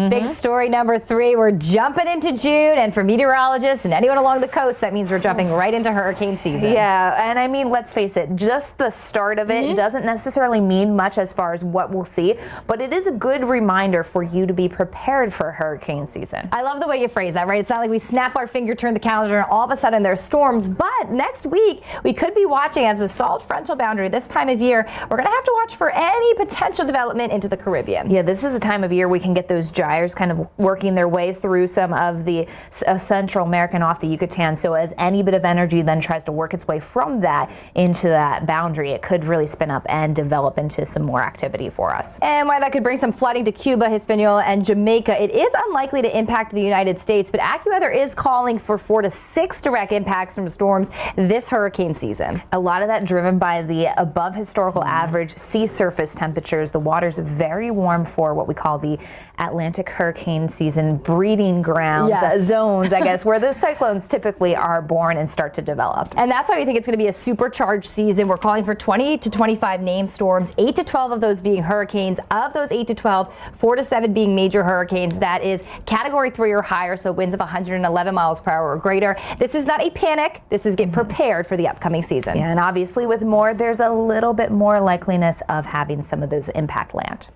Big story number 3, we're jumping into June, and for meteorologists and anyone along the coast, that means we're jumping right into hurricane season. Yeah, and I mean, let's face it, just the start of it doesn't necessarily mean much as far as what we'll see, but it is a good reminder for you to be prepared for hurricane season. I love the way you phrase that, right? It's not like we snap our finger, turn the calendar, and all of a sudden there's storms, but next week we could be watching as a solid frontal boundary this time of year. We're going to have to watch for any potential development into the Caribbean. Yeah, this is a time of year we can get those gyres kind of working their way through some of the Central American off the Yucatan. So as any bit of energy then tries to work its way from that into that boundary, it could really spin up and develop into some more activity for us. And while that could bring some flooding to Cuba, Hispaniola, and Jamaica, it is unlikely to impact the United States, but AccuWeather is calling for 4 to 6 direct impacts from storms this hurricane season. A lot of that driven by the above historical average sea surface temperatures. The water's very warm for what we call the Atlantic hurricane season breeding grounds, zones, I guess, where those cyclones typically are born and start to develop. And that's why we think it's going to be a supercharged season. We're calling for 20 to 25 named storms, 8 to 12 of those being hurricanes. Of those 8 to 12, 4 to 7 being major hurricanes. That is Category 3 or higher, so winds of 111 miles per hour or greater. This is not a panic. This is get prepared for the upcoming season. Yeah, and obviously with more, there's a little bit more likeliness of having some of those impact land.